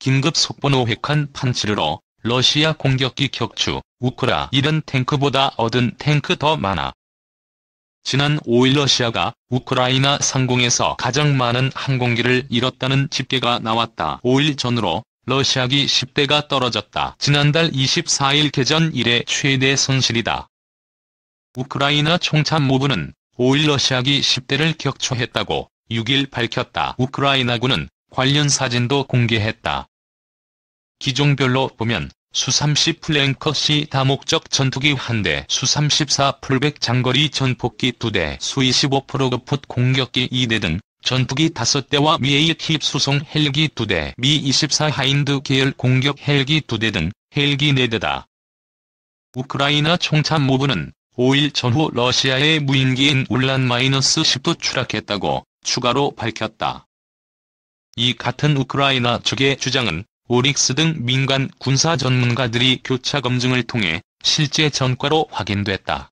긴급 속보노 획한 판치르로 러시아 공격기 격추, 우크라이나 탱크보다 얻은 탱크 더 많아. 지난 5일 러시아가 우크라이나 상공에서 가장 많은 항공기를 잃었다는 집계가 나왔다. 5일 전후로 러시아기 10대가 떨어졌다. 지난달 24일 개전 이래 최대 손실이다. 우크라이나 총참모부는 5일 러시아기 10대를 격추했다고 6일 밝혔다. 우크라이나군은 관련 사진도 공개했다. 기종별로 보면 수-30 플랭커시 다목적 전투기 1대, 수-34 풀백 장거리 전폭기 2대, 수-25 프로그풋 공격기 2대 등 전투기 5대와 미-8 수송 헬기 2대, 미-24 하인드 계열 공격 헬기 2대 등 헬기 4대다. 우크라이나 총참모부는 5일 전후 러시아의 무인기인 울란-10도 추락했다고 추가로 밝혔다. 이 같은 우크라이나 측의 주장은 오릭스 등 민간 군사 전문가들이 교차 검증을 통해 실제 전과로 확인됐다.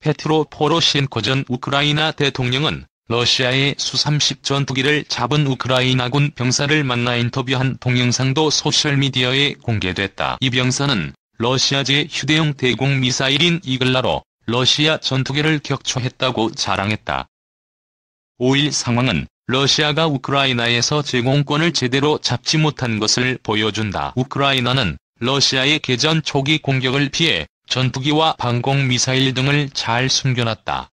페트로 포로셴코 전 우크라이나 대통령은 러시아의 수-30 전투기를 잡은 우크라이나군 병사를 만나 인터뷰한 동영상도 소셜미디어에 공개됐다. 이 병사는 러시아제 휴대용 대공 미사일인 이글라로 러시아 전투기를 격추했다고 자랑했다. 5일 상황은 러시아가 우크라이나에서 제공권을 제대로 잡지 못한 것을 보여준다. 우크라이나는 러시아의 개전 초기 공격을 피해 전투기와 방공미사일 등을 잘 숨겨놨다.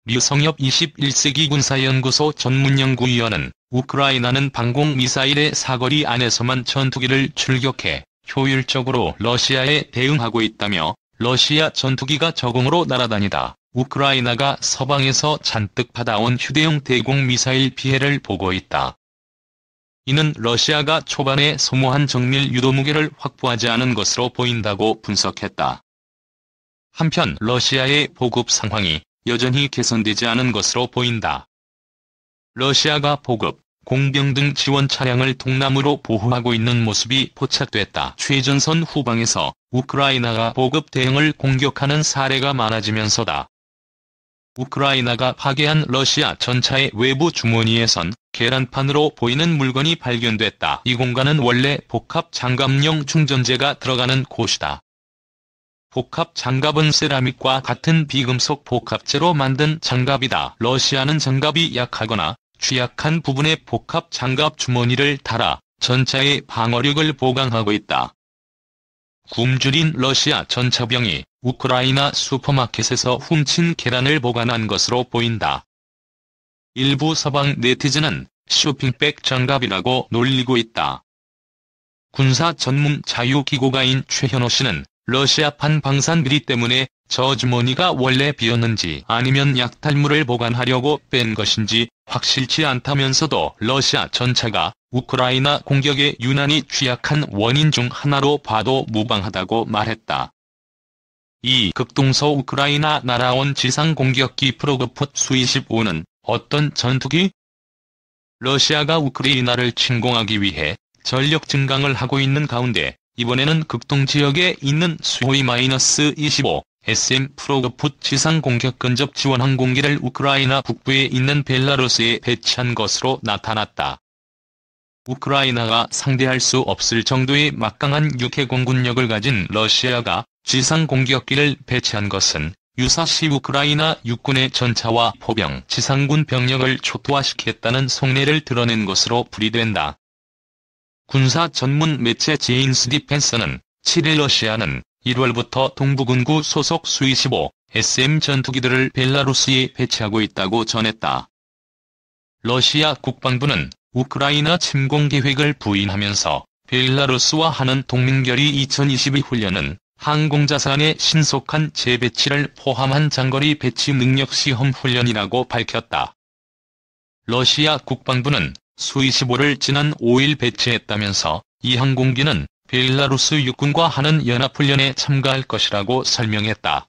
류성엽 21세기 군사연구소 전문연구위원은 우크라이나는 방공미사일의 사거리 안에서만 전투기를 출격해 효율적으로 러시아에 대응하고 있다며 러시아 전투기가 적응으로 날아다니다 우크라이나가 서방에서 잔뜩 받아온 휴대용 대공 미사일 피해를 보고 있다. 이는 러시아가 초반에 소모한 정밀 유도무게를 확보하지 않은 것으로 보인다고 분석했다. 한편 러시아의 보급 상황이 여전히 개선되지 않은 것으로 보인다. 러시아가 보급, 공병 등 지원 차량을 동남으로 보호하고 있는 모습이 포착됐다. 최전선 후방에서 우크라이나가 보급 대응을 공격하는 사례가 많아지면서다. 우크라이나가 파괴한 러시아 전차의 외부 주머니에선 계란판으로 보이는 물건이 발견됐다. 이 공간은 원래 복합 장갑용 충전재가 들어가는 곳이다. 복합 장갑은 세라믹과 같은 비금속 복합재로 만든 장갑이다. 러시아는 장갑이 약하거나 취약한 부분에 복합 장갑 주머니를 달아 전차의 방어력을 보강하고 있다. 굶주린 러시아 전차병이 우크라이나 슈퍼마켓에서 훔친 계란을 보관한 것으로 보인다. 일부 서방 네티즌은 쇼핑백 장갑이라고 놀리고 있다. 군사 전문 자유기고가인 최현호 씨는 러시아판 방산 비리 때문에 저 주머니가 원래 비었는지 아니면 약탈물을 보관하려고 뺀 것인지 확실치 않다면서도 러시아 전차가 우크라이나 공격에 유난히 취약한 원인 중 하나로 봐도 무방하다고 말했다. 이 극동서 우크라이나 날아온 지상 공격기 프로그풋 수-25는 어떤 전투기? 러시아가 우크라이나를 침공하기 위해 전력 증강을 하고 있는 가운데 이번에는 극동 지역에 있는 수호이-25 SM 프로그풋 지상 공격 근접 지원 항공기를 우크라이나 북부에 있는 벨라루스에 배치한 것으로 나타났다. 우크라이나가 상대할 수 없을 정도의 막강한 육해공군력을 가진 러시아가 지상 공격기를 배치한 것은 유사시 우크라이나 육군의 전차와 포병, 지상군 병력을 초토화시켰다는 속내를 드러낸 것으로 풀이된다. 군사 전문 매체 제인스 디펜서는 7일 러시아는 1월부터 동부군구 소속 수-25 SM 전투기들을 벨라루스에 배치하고 있다고 전했다. 러시아 국방부는 우크라이나 침공 계획을 부인하면서 벨라루스와 하는 동맹결의 2022 훈련은 항공자산의 신속한 재배치를 포함한 장거리 배치 능력 시험 훈련이라고 밝혔다. 러시아 국방부는 수-25를 지난 5일 배치했다면서 이 항공기는 벨라루스 육군과 하는 연합훈련에 참가할 것이라고 설명했다.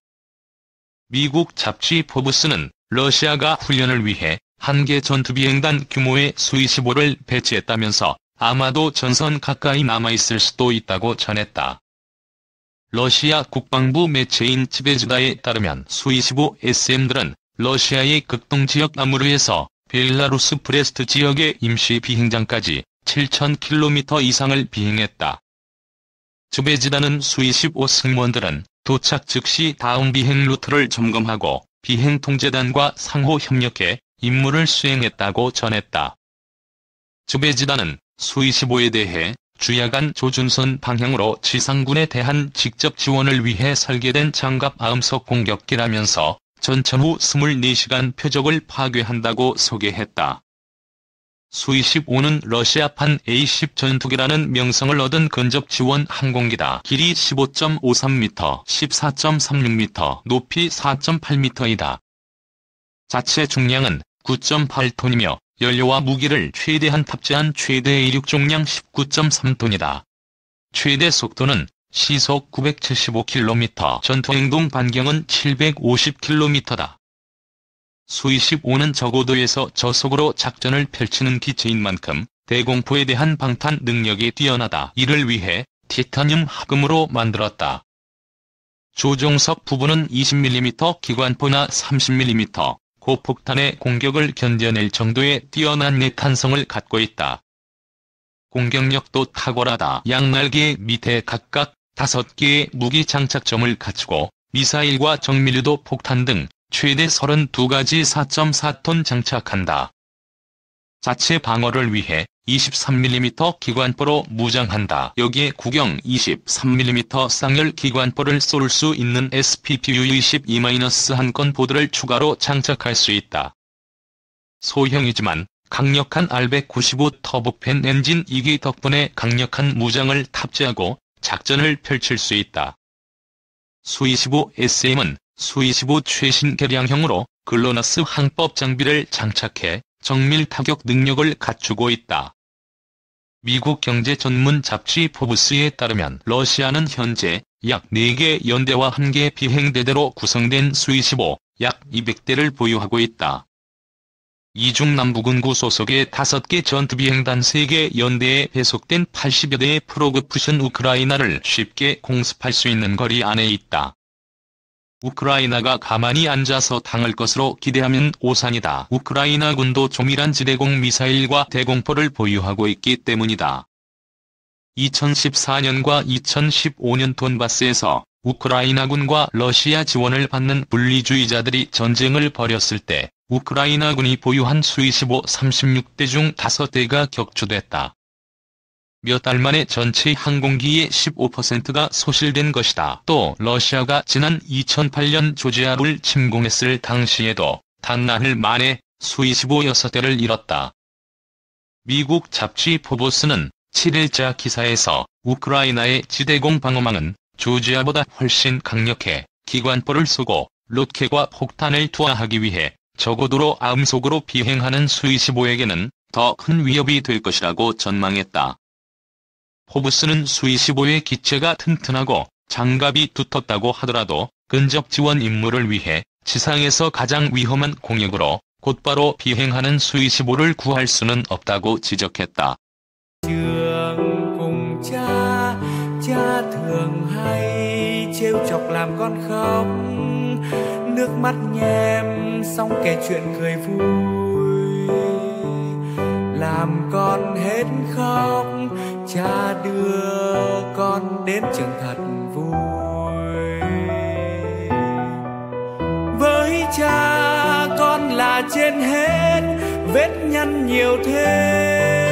미국 잡지 포브스는 러시아가 훈련을 위해 한 개 전투비행단 규모의 수-25를 배치했다면서 아마도 전선 가까이 남아있을 수도 있다고 전했다. 러시아 국방부 매체인 츠베즈다에 따르면 수-25 SM들은 러시아의 극동지역 아무르에서 벨라루스 브레스트 지역의 임시 비행장까지 7,000km 이상을 비행했다. 즈베지다는 수-25 승무원들은 도착 즉시 다음 비행 루트를 점검하고 비행 통제단과 상호 협력해 임무를 수행했다고 전했다. 즈베지다는 수-25에 대해 주야간 조준선 방향으로 지상군에 대한 직접 지원을 위해 설계된 장갑 아음석 공격기라면서 전천 후 24시간 표적을 파괴한다고 소개했다. 수-25는 러시아판 A-10 전투기라는 명성을 얻은 근접 지원 항공기다. 길이 15.53m, 14.36m, 높이 4.8m이다. 자체 중량은 9.8톤이며 연료와 무기를 최대한 탑재한 최대 이륙重량 19.3톤이다. 최대 속도는 시속 975km, 전투행동 반경은 750km다. 수-25는 저고도에서 저속으로 작전을 펼치는 기체인 만큼 대공포에 대한 방탄 능력이 뛰어나다. 이를 위해 티타늄 합금으로 만들었다. 조종석 부분은 20mm 기관포나 30mm 고폭탄의 공격을 견뎌낼 정도의 뛰어난 내탄성을 갖고 있다. 공격력도 탁월하다. 양날개 밑에 각각 5개의 무기 장착점을 갖추고 미사일과 정밀유도 폭탄 등 최대 32가지 4.4톤 장착한다. 자체 방어를 위해 23mm 기관포로 무장한다. 여기에 구경 23mm 쌍열 기관포를 쏠 수 있는 SPPU-22-1건 보드를 추가로 장착할 수 있다. 소형이지만 강력한 R195 터보팬 엔진 2기 덕분에 강력한 무장을 탑재하고 작전을 펼칠 수 있다. 수-25SM은 수-25 최신 개량형으로 글로나스 항법 장비를 장착해 정밀 타격 능력을 갖추고 있다. 미국 경제 전문 잡지 포브스에 따르면 러시아는 현재 약 4개 연대와 1개 비행대대로 구성된 수-25 약 200대를 보유하고 있다. 이 중 남부군구 소속의 5개 전투비행단 3개 연대에 배속된 80여 대의 프로그푸션 우크라이나를 쉽게 공습할 수 있는 거리 안에 있다. 우크라이나가 가만히 앉아서 당할 것으로 기대하면 오산이다. 우크라이나군도 조밀한 지대공 미사일과 대공포를 보유하고 있기 때문이다. 2014년과 2015년 돈바스에서 우크라이나군과 러시아 지원을 받는 분리주의자들이 전쟁을 벌였을 때 우크라이나군이 보유한 수-25 36대 중 5대가 격추됐다. 몇 달 만에 전체 항공기의 15%가 소실된 것이다. 또 러시아가 지난 2008년 조지아를 침공했을 당시에도 단 나흘 만에 수-25 6대를 잃었다. 미국 잡지 포브스는 7일자 기사에서 우크라이나의 지대공 방어망은 조지아보다 훨씬 강력해 기관포를 쏘고 로켓과 폭탄을 투하하기 위해 저고도로 아음속으로 비행하는 수-25에게는 더 큰 위협이 될 것이라고 전망했다. 포브스는 수-25의 기체가 튼튼하고 장갑이 두텁다고 하더라도 근접 지원 임무를 위해 지상에서 가장 위험한 공역으로 곧바로 비행하는 수-25를 구할 수는 없다고 지적했다. Trường cùng cha, cha thường hay trêu chọc làm con khóc, nước mắt nhem xong kể chuyện cười vui, làm con hết khóc, cha đưa con đến trường thật vui. Với cha con là trên hết, vết nhăn nhiều thêm.